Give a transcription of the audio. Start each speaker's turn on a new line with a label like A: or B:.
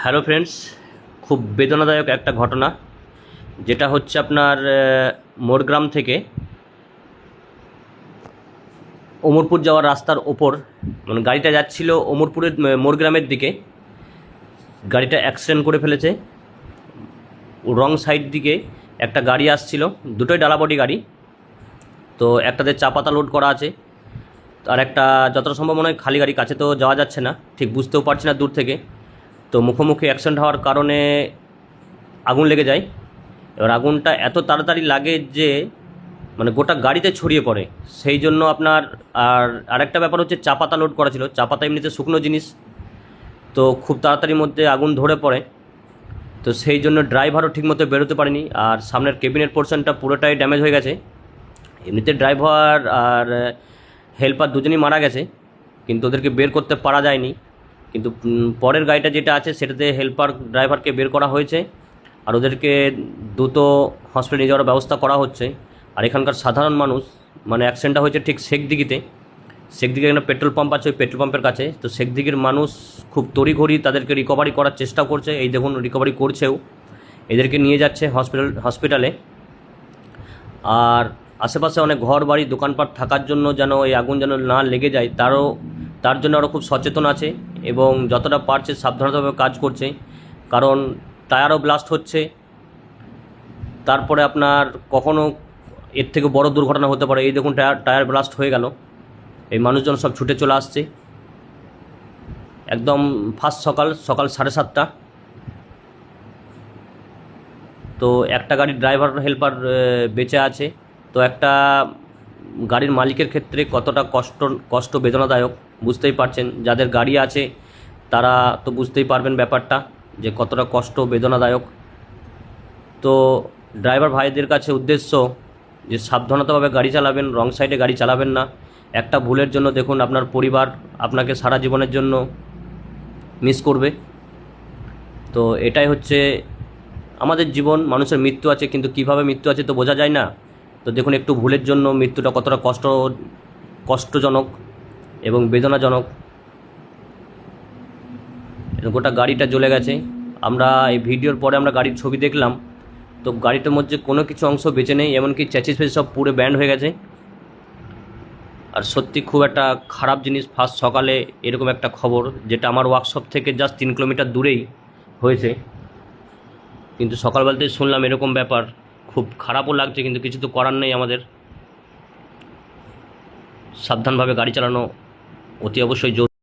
A: Hello friends, খুব বেদনাদায়ক একটা ঘটনা যেটা হচ্ছে আপনার মোরগ্রাম থেকে ওমরপুর যাওয়ার রাস্তার ওপর, মানে গাড়িটা যাচ্ছিল ওমরপুরের মোরগ্রামের দিকে। গাড়িটা অ্যাক্সিডেন্ট করে ফেলেছে। রং সাইড দিকে একটা গাড়ি আসছিল, দুটোই ডালাবডি গাড়ি। তো একটাতে চা পাতা লোড করা আছে, আর একটা যতটা সম্ভব মনে হয় খালি গাড়ি। কাছে তো যাওয়া যাচ্ছে না, ঠিক বুঝতেও পারছি না দূর থেকে। তো মুখোমুখি অ্যাক্সিডেন্ট হওয়ার কারণে আগুন লেগে যায়। এবার আগুনটা এত তাড়াতাড়ি লাগে যে মানে গোটা গাড়িতে ছড়িয়ে পড়ে। সেই জন্য আপনার আরেকটা ব্যাপার হচ্ছে চা পাতা লোড করা ছিল। চা পাতা এমনিতে শুকনো জিনিস, তো খুব তাড়াতাড়ির মধ্যে আগুন ধরে পড়ে। তো সেই জন্য ড্রাইভারও ঠিকমতো বেরোতে পারেনি, আর সামনের কেবিনের পোর্শনটা পুরোটাই ড্যামেজ হয়ে গেছে। এমনিতে ড্রাইভার আর হেল্পার দুজনেই মারা গেছে, কিন্তু ওদেরকে বের করতে পারা যায়নি। কিন্তু পরের গাড়িটা যেটা আছে সেটাতে হেল্পার ড্রাইভারকে বের করা হয়েছে, আর ওদেরকে দ্রুত হসপিটালে নিয়ে যাওয়ার ব্যবস্থা করা হচ্ছে। আর এখানকার সাধারণ মানুষ, মানে অ্যাক্সিডেন্টটা হয়েছে ঠিক শেখদিঘিতে একটা পেট্রোল পাম্প আছে, ওই পেট্রোল পাম্পের কাছে। তো শেখদিঘির মানুষ খুব তড়িঘড়ি তাদেরকে রিকভারি করার চেষ্টা করছে। এই দেখুন রিকভারি করছেও, এদেরকে নিয়ে যাচ্ছে হসপিটালে। আর আশেপাশে অনেক ঘর বাড়ি দোকানপাট থাকার জন্য যেন এই আগুন যেন না লেগে যায় তার জন্য আরও খুব সচেতন আছে, এবং যতটা পারছে সাবধানতাভাবে কাজ করছে। কারণ টায়ারও ব্লাস্ট হচ্ছে, তারপরে আপনার কখনো এর থেকে বড় দুর্ঘটনা হতে পারে। এই দেখুন টায়ার ব্লাস্ট হয়ে গেল, এই মানুষজন সব ছুটে চলে আসছে। একদম ফার্স্ট সকাল 7:30। তো একটা গাড়ির ড্রাইভার হেল্পার বেঁচে আছে। তো একটা গাড়ির মালিকের ক্ষেত্রে কতটা কষ্ট বেদনাদায়ক বুঝতেই পারছেন। যাদের গাড়ি আছে তারা তো বুঝতেই পারবেন ব্যাপারটা, যে কতটা কষ্ট বেদনাদায়ক। তো ড্রাইভার ভাইদের কাছে উদ্দেশ্য যে সাবধানতাভাবে গাড়ি চালাবেন, রং সাইডে গাড়ি চালাবেন না। একটা ভুলের জন্য দেখুন আপনার পরিবার আপনাকে সারা জীবনের জন্য মিস করবে। তো এটাই হচ্ছে আমাদের জীবন। মানুষের মৃত্যু আছে, কিন্তু কিভাবে মৃত্যু আছে তো বোঝা যায় না। তো দেখুন একটু ভুলের জন্য মৃত্যুটা কতটা কষ্টজনক এবং বেদনাজনক। গোটা গাড়িটা জ্বলে গেছে। আমরা এই ভিডিওর পরে আমরা গাড়ির ছবি দেখলাম, তো গাড়িটার মধ্যে কোনো কিছু অংশ বেঁচে নেই, এমনকি চ্যাসিস ফেসিস সব পুরো ব্যান্ড হয়ে গেছে। আর সত্যি খুব একটা খারাপ জিনিস, ফার্স্ট সকালে এরকম একটা খবর, যেটা আমার ওয়ার্কশপ থেকে জাস্ট 3 কিলোমিটার দূরেই হয়েছে। কিন্তু সকালবেলাতেই শুনলাম এরকম ব্যাপার, খুব খারাপও লাগছে, কিন্তু কিছু তো করার নেই আমাদের। সাবধানভাবে গাড়ি চালানো অতি অবশ্যই জরুরি।